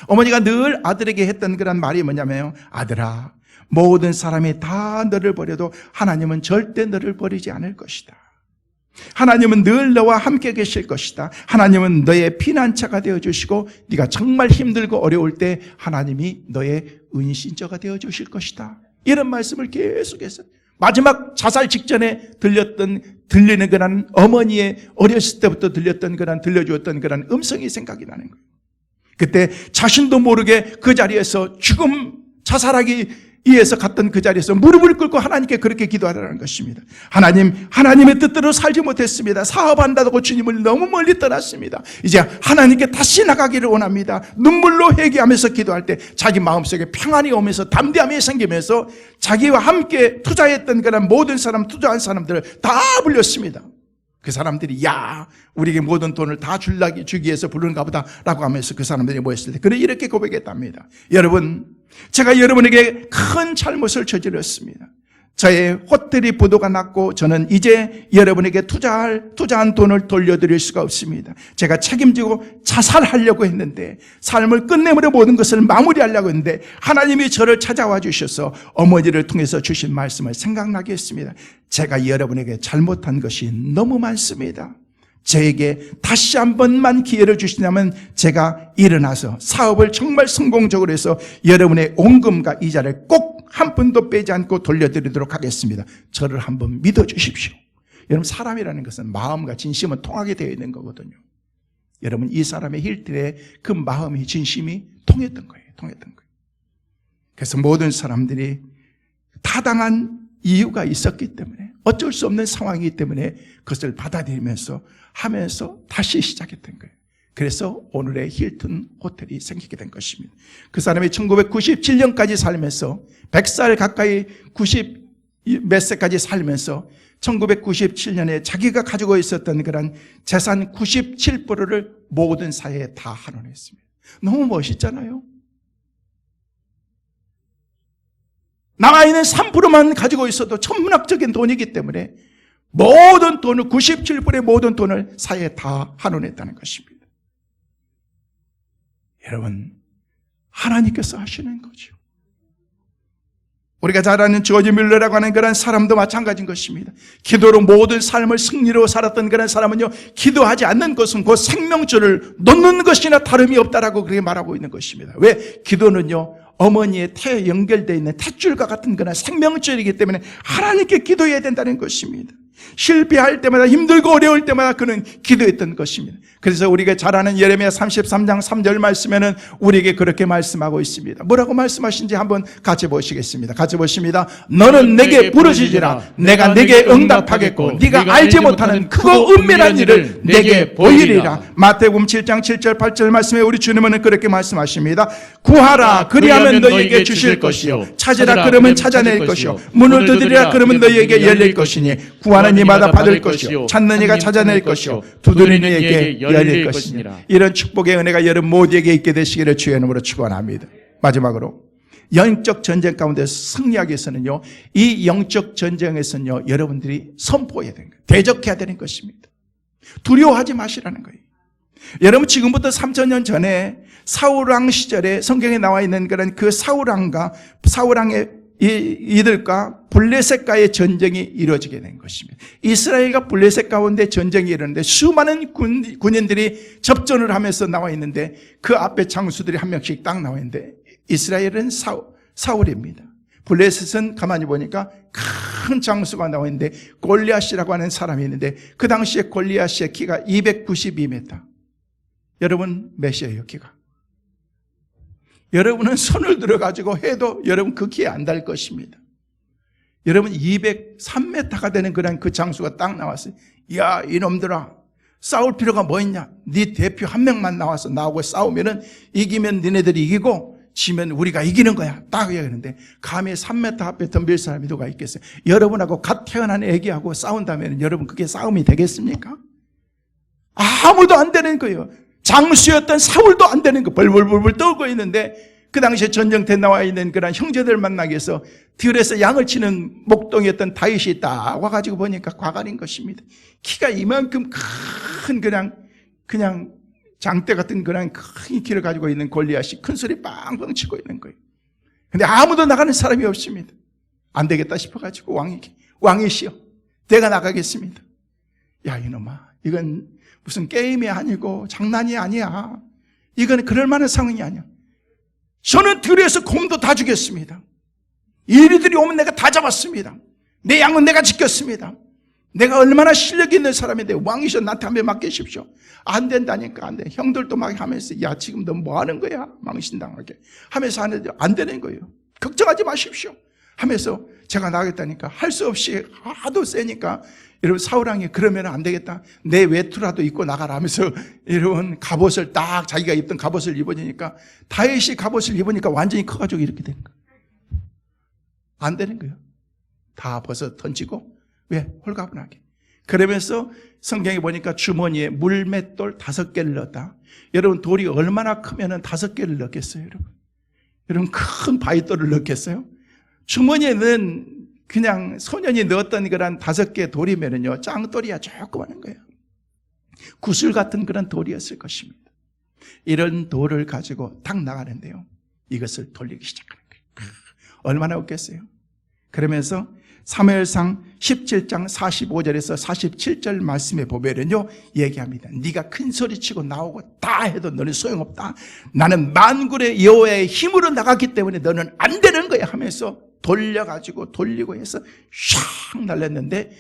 어머니가 늘 아들에게 했던 그런 말이 뭐냐면, 아들아, 모든 사람이 다 너를 버려도 하나님은 절대 너를 버리지 않을 것이다. 하나님은 늘 너와 함께 계실 것이다. 하나님은 너의 피난처가 되어주시고, 네가 정말 힘들고 어려울 때 하나님이 너의 은신처가 되어주실 것이다. 이런 말씀을 계속해서, 마지막 자살 직전에 들리는 그런 어머니의 어렸을 때부터 들려주었던 그런 음성이 생각이 나는 거예요. 그때 자신도 모르게 그 자리에서 자살하기 위해서 갔던 그 자리에서 무릎을 꿇고 하나님께 그렇게 기도하라는 것입니다. 하나님의 뜻대로 살지 못했습니다. 사업한다고 주님을 너무 멀리 떠났습니다. 이제 하나님께 다시 나가기를 원합니다. 눈물로 회개하면서 기도할 때 자기 마음속에 평안이 오면서 담대함이 생기면서 자기와 함께 투자했던 그런 모든 사람, 투자한 사람들을 다 불렸습니다. 그 사람들이 야, 우리에게 모든 돈을 다 주기 위해서 부르는가 보다 라고 하면서 그 사람들이 모였을 때 그는 이렇게 고백했답니다. 여러분, 제가 여러분에게 큰 잘못을 저질렀습니다. 저의 호텔이 부도가 났고 저는 이제 여러분에게 투자한 돈을 돌려드릴 수가 없습니다. 제가 책임지고 자살하려고 했는데, 삶을 끝내므로 모든 것을 마무리하려고 했는데 하나님이 저를 찾아와 주셔서 어머니를 통해서 주신 말씀을 생각나게 했습니다. 제가 여러분에게 잘못한 것이 너무 많습니다. 저에게 다시 한 번만 기회를 주시냐면 제가 일어나서 사업을 정말 성공적으로 해서 여러분의 원금과 이자를 꼭 한 푼도 빼지 않고 돌려드리도록 하겠습니다. 저를 한번 믿어주십시오. 여러분, 사람이라는 것은 마음과 진심은 통하게 되어 있는 거거든요. 여러분, 이 사람의 힐틀에 그 마음이, 진심이 통했던 거예요. 그래서 모든 사람들이 타당한 이유가 있었기 때문에, 어쩔 수 없는 상황이기 때문에 그것을 받아들이면서 하면서 다시 시작했던 거예요. 그래서 오늘의 힐튼 호텔이 생기게 된 것입니다. 그 사람이 1997년까지 살면서 100살 가까이 90 몇 세까지 살면서 1997년에 자기가 가지고 있었던 그런 재산 97%를 모든 사회에 다 환원했습니다. 너무 멋있잖아요. 남아있는 3%만 가지고 있어도 천문학적인 돈이기 때문에 모든 돈을, 97%의 모든 돈을 사회에 다 환원했다는 것입니다. 여러분, 하나님께서 하시는 거죠. 우리가 잘 아는 조지 뮬러라고 하는 그런 사람도 마찬가지인 것입니다. 기도로 모든 삶을 승리로 살았던 그런 사람은요, 기도하지 않는 것은 그 생명줄을 놓는 것이나 다름이 없다라고 그렇게 말하고 있는 것입니다. 왜? 기도는요, 어머니의 태에 연결되어 있는 탯줄과 같은 그런 생명줄이기 때문에 하나님께 기도해야 된다는 것입니다. 실패할 때마다, 힘들고 어려울 때마다 그는 기도했던 것입니다. 그래서 우리가 잘 아는 예레미야 33장 3절 말씀에는 우리에게 그렇게 말씀하고 있습니다. 뭐라고 말씀하신지 한번 같이 보시겠습니다. 같이 보십니다. 너는 내게 부르짖으라. 내가 내게 응답하겠고 네가 알지 못하는 크고 은밀한 일을 내게 보이리라. 마태복음 7장 7절 8절 말씀에 우리 주님은 그렇게 말씀하십니다. 구하라 그리하면 너희에게 주실 것이요 찾으라 그러면 찾아낼 것이요 문을 두드리라 그러면 너희에게 열릴 것이니 구하는 이마다 받을 것이요 찾는 이가 찾아낼 것이요 두드리는 이에게 열릴 것이니라. 이런 축복의 은혜가 여러분 모두에게 있게 되시기를 주의 이름으로 축원합니다. 마지막으로 영적 전쟁 가운데서 승리하기 위해서는요, 이 영적 전쟁에서는요, 여러분들이 선포해야 되는 거예요. 대적해야 되는 것입니다. 두려워하지 마시라는 거예요. 여러분 지금부터 3000년 전에 사울왕 시절에 성경에 나와 있는 그런 그 사울왕의 이들과 블레셋과의 전쟁이 이루어지게 된 것입니다. 이스라엘과 블레셋 가운데 전쟁이 일어났는데 수많은 군인들이 접전을 하면서 나와 있는데 그 앞에 장수들이 한 명씩 딱 나와 있는데 이스라엘은 사울입니다. 블레셋은 가만히 보니까 큰 장수가 나와 있는데 골리앗이라고 하는 사람이 있는데 그 당시에 골리앗의 키가 292m. 여러분 몇이에요 키가? 여러분은 손을 들어가지고 해도 여러분 그 키에 안 닿을 것입니다. 여러분 203m가 되는 그런 그 장수가 딱 나왔어요. 야 이놈들아 싸울 필요가 뭐 있냐. 네 대표 한 명만 나와서 나하고 싸우면은 이기면 니네들이 이기고 지면 우리가 이기는 거야. 딱 이야기하는데 감히 3m 앞에 덤빌 사람이 누가 있겠어요. 여러분하고 갓 태어난 애기하고 싸운다면 여러분 그게 싸움이 되겠습니까? 아무도 안 되는 거예요. 장수였던 사울도 안 되는 거 벌벌벌벌 떨고 있는데 그 당시에 전쟁터에 나와 있는 그런 형제들 만나기 위해서 들에서 양을 치는 목동이었던 다윗이 딱 와가지고 보니까 과간인 것입니다. 키가 이만큼 큰 그냥 장대 같은 그런 큰 키를 가지고 있는 골리앗이 큰 소리 빵빵 치고 있는 거예요. 근데 아무도 나가는 사람이 없습니다. 안 되겠다 싶어가지고 왕이시여 내가 나가겠습니다. 야 이놈아 이건 무슨 게임이 아니고 장난이 아니야. 이건 그럴 만한 상황이 아니야. 저는 들에서 곰도 다 죽였습니다. 이리들이 오면 내가 다 잡았습니다. 내 양은 내가 지켰습니다. 내가 얼마나 실력이 있는 사람인데 왕이셔 나한테 한번 맡기십시오. 안 된다니까 안 돼. 형들도 막 하면서 야 지금 너 뭐 하는 거야? 망신당하게 하면서 하는데 안 되는 거예요. 걱정하지 마십시오 하면서 제가 나가겠다니까 할 수 없이 하도 세니까 여러분 사울왕이 그러면 안 되겠다. 내 외투라도 입고 나가라 하면서 여러분 갑옷을 딱 자기가 입던 갑옷을 입어주니까 다윗이 갑옷을 입으니까 완전히 커가지고 이렇게 되는 거예요. 안 되는 거예요. 다 벗어 던지고 왜? 홀가분하게. 그러면서 성경에 보니까 주머니에 물맷돌 5개를 넣었다. 여러분 돌이 얼마나 크면은 5개를 넣겠어요, 여러분? 여러분 큰 바위돌을 넣겠어요? 주머니에는 그냥 소년이 넣었던 그런 5개 돌이면은요, 짱돌이야 조그마한 거예요. 구슬 같은 그런 돌이었을 것입니다. 이런 돌을 가지고 탁 나가는데요, 이것을 돌리기 시작하는 거예요. 얼마나 웃겠어요? 그러면서 사무엘상 17장 45절에서 47절 말씀에 보면은요 얘기합니다. 네가 큰 소리치고 나오고 다 해도 너는 소용없다. 나는 만군의 여호와의 힘으로 나갔기 때문에 너는 안 되는 거야 하면서 돌려가지고 돌리고 해서 샥 날렸는데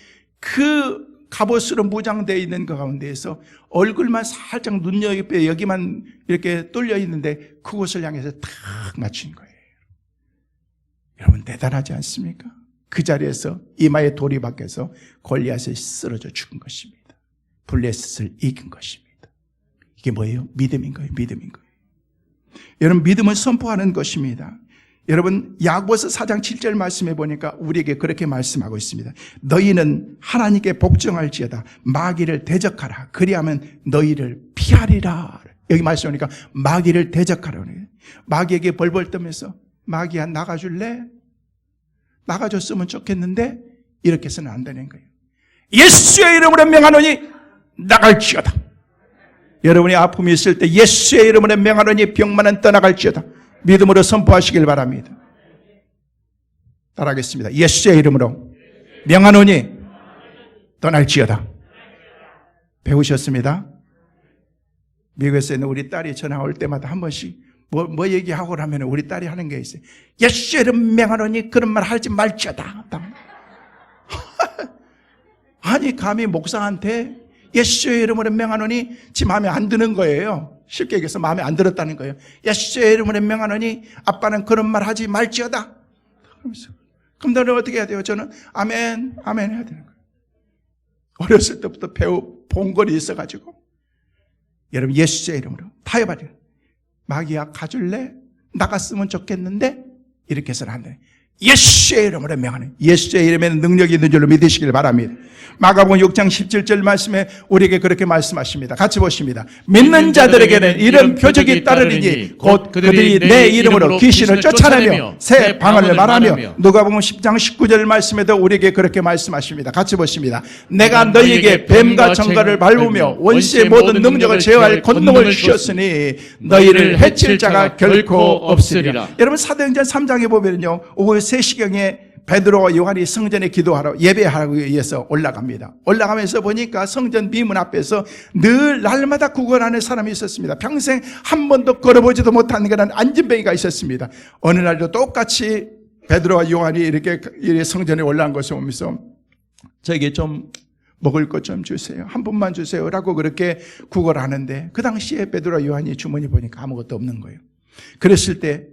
그 갑옷으로 무장되어 있는 그 가운데에서 얼굴만 살짝 눈여입에 여기만 이렇게 뚫려 있는데 그곳을 향해서 탁 맞춘 거예요. 여러분 대단하지 않습니까? 그 자리에서 이마에 돌이 박혀서 골리앗이 쓰러져 죽은 것입니다. 블레셋을 이긴 것입니다. 이게 뭐예요? 믿음인 거예요. 믿음인 거예요. 여러분 믿음을 선포하는 것입니다. 여러분 야고보서 4장 7절 말씀해 보니까 우리에게 그렇게 말씀하고 있습니다. 너희는 하나님께 복종할지어다. 마귀를 대적하라. 그리하면 너희를 피하리라. 여기 말씀하니까 마귀를 대적하라. 마귀에게 벌벌 떠면서 마귀야 나가줄래? 나가줬으면 좋겠는데 이렇게 해서는 안 되는 거예요. 예수의 이름으로 명하노니 나갈지어다. 여러분이 아픔이 있을 때 예수의 이름으로 명하노니 병만은 떠나갈지어다. 믿음으로 선포하시길 바랍니다. 따라하겠습니다. 예수의 이름으로 명하노니 떠날지어다. 배우셨습니다? 미국에서 있는 우리 딸이 전화 올 때마다 한 번씩 뭐 얘기하고 하면 우리 딸이 하는 게 있어요. 예수의 이름 명하노니 그런 말 하지 말지어다. 아니 감히 목사한테 예수의 이름으로 명하노니 지 마음에 안 드는 거예요. 쉽게 얘기해서 마음에 안 들었다는 거예요. 예수의 이름으로 명하노니 아빠는 그런 말 하지 말지어다. 그럼 너는 어떻게 해야 돼요? 저는 아멘, 아멘 해야 되는 거예요. 어렸을 때부터 본 꼴이 있어가지고 여러분 예수의 이름으로 타협하려. 마귀야 가줄래? 나갔으면 좋겠는데 이렇게 해서는 안 돼. 예수의 이름으로 명하는 예수의 이름에는 능력이 있는 줄로 믿으시길 바랍니다. 마가복음 6장 17절 말씀에 우리에게 그렇게 말씀하십니다. 같이 보십니다. 믿는 자들에게는 이런 표적이 따르리니 곧 그들이 내 이름으로 귀신을 쫓아내며 새 방언을 말하며 누가복음 10장 19절 말씀에도 우리에게 그렇게 말씀하십니다. 같이 보십니다. 내가 너희에게 뱀과 정갈을 밟으며 원수의 모든 능력을 제어할 권능을 주셨으니 너희를 해칠 자가 결코 없으리라. 여러분 사도행전 3장에 보면요 오후 3시경에 베드로와 요한이 성전에 기도하러 예배하기 위해서 올라갑니다. 올라가면서 보니까 성전 비문 앞에서 늘 날마다 구걸하는 사람이 있었습니다. 평생 한 번도 걸어보지도 못한 그런 안진뱅이가 있었습니다. 어느 날도 똑같이 베드로와 요한이 이렇게 성전에 올라간 것을 보면서 저에게 좀 먹을 것 좀 주세요. 한 분만 주세요. 라고 그렇게 구걸하는데 그 당시에 베드로와 요한이 주머니 보니까 아무것도 없는 거예요. 그랬을 때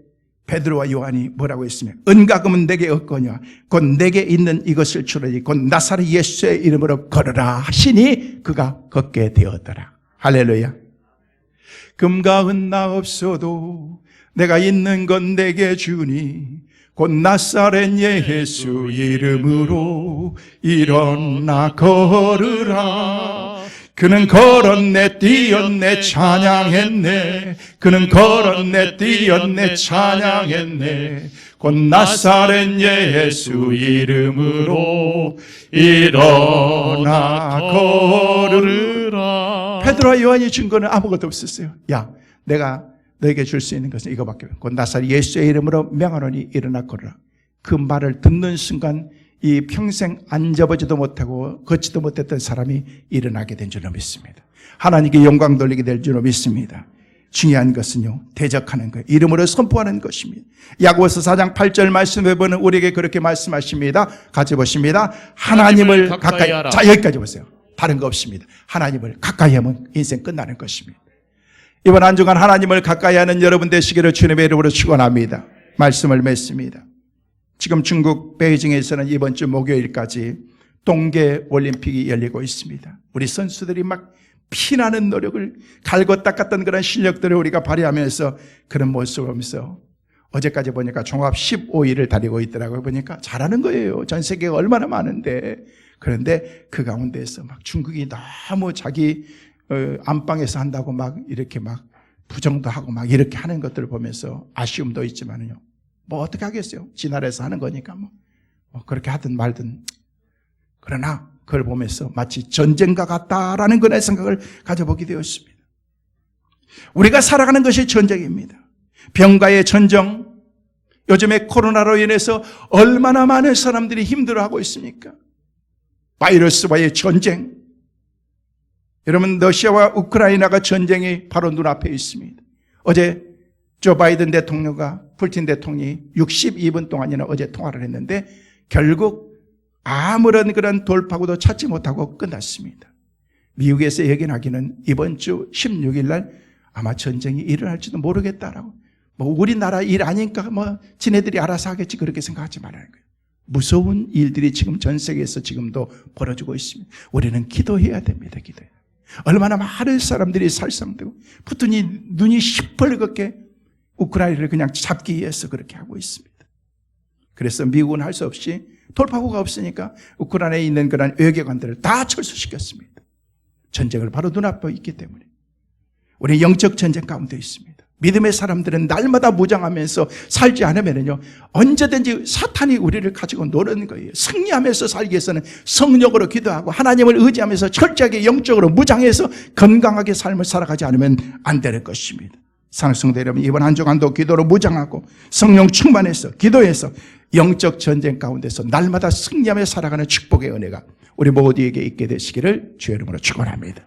베드로와 요한이 뭐라고 했으면 은가금은 내게 없거니와 곧 내게 있는 이것을 주르니 곧 나사렛 예수의 이름으로 걸으라 하시니 그가 걷게 되었더라. 할렐루야. 금과 은 나 없어도 내가 있는 건 내게 주니 곧 나사렛 예수 이름으로 일어나 걸으라. 그는 걸었네 뛰었네 찬양했네. 그는 걸었네 뛰었네 찬양했네. 곧 나사렛 예수 이름으로 일어나 걸으라. 베드로와 요한이 준 거는 아무것도 없었어요. 야, 내가 너에게 줄 수 있는 것은 이거밖에 없어요. 곧 나사렛 예수의 이름으로 명하노니 일어나 걸으라. 그 말을 듣는 순간 이 평생 앉아보지도 못하고 걷지도 못했던 사람이 일어나게 된 줄로 믿습니다. 하나님께 영광 돌리게 될 줄로 믿습니다. 중요한 것은요 대적하는 거예요. 이름으로 선포하는 것입니다. 야고보서 4장 8절 말씀에 보면 우리에게 그렇게 말씀하십니다. 같이 보십니다. 하나님을 가까이 하라. 자 여기까지 보세요. 다른 거 없습니다. 하나님을 가까이 하면 인생 끝나는 것입니다. 이번 한 주간 하나님을 가까이 하는 여러분 되시기를 주님의 이름으로 축원합니다. 말씀을 맺습니다. 지금 중국 베이징에서는 이번 주 목요일까지 동계 올림픽이 열리고 있습니다. 우리 선수들이 막 피나는 노력을 갈고 닦았던 그런 실력들을 우리가 발휘하면서 그런 모습을 보면서 어제까지 보니까 종합 15위를 다니고 있더라고요. 보니까 잘하는 거예요. 전 세계가 얼마나 많은데. 그런데 그 가운데에서 막 중국이 너무 자기 안방에서 한다고 막 이렇게 막 부정도 하고 막 이렇게 하는 것들을 보면서 아쉬움도 있지만요. 뭐 어떻게 하겠어요? 지나라에서 하는 거니까 뭐 그렇게 하든 말든. 그러나 그걸 보면서 마치 전쟁과 같다라는 그런 생각을 가져보게 되었습니다. 우리가 살아가는 것이 전쟁입니다. 병과의 전쟁, 요즘에 코로나로 인해서 얼마나 많은 사람들이 힘들어하고 있습니까? 바이러스와의 전쟁. 여러분 러시아와 우크라이나가 전쟁이 바로 눈앞에 있습니다. 어제 조 바이든 대통령과 푸틴 대통령이 62분 동안이나 어제 통화를 했는데 결국 아무런 그런 돌파구도 찾지 못하고 끝났습니다. 미국에서 예견하기는 이번 주 16일 날 아마 전쟁이 일어날지도 모르겠다라고. 뭐 우리나라 일 아니까 뭐 지네들이 알아서 하겠지 그렇게 생각하지 말라는 거예요. 무서운 일들이 지금 전 세계에서 지금도 벌어지고 있습니다. 우리는 기도해야 됩니다. 기도해야. 얼마나 많은 사람들이 살상되고 푸틴이 눈이 시뻘겋게 우크라이나를 그냥 잡기 위해서 그렇게 하고 있습니다. 그래서 미국은 할 수 없이 돌파구가 없으니까 우크라이나에 있는 그런 외교관들을 다 철수시켰습니다. 전쟁을 바로 눈앞에 있기 때문에 우리 영적 전쟁 가운데 있습니다. 믿음의 사람들은 날마다 무장하면서 살지 않으면요 언제든지 사탄이 우리를 가지고 노는 거예요. 승리하면서 살기 위해서는 성령으로 기도하고 하나님을 의지하면서 철저하게 영적으로 무장해서 건강하게 삶을 살아가지 않으면 안 되는 것입니다. 사랑하는 성도 여러분, 이번 한 주간도 기도로 무장하고 성령 충만해서 기도해서 영적 전쟁 가운데서 날마다 승리하며 살아가는 축복의 은혜가 우리 모두에게 있게 되시기를 주의 이름으로 축원합니다.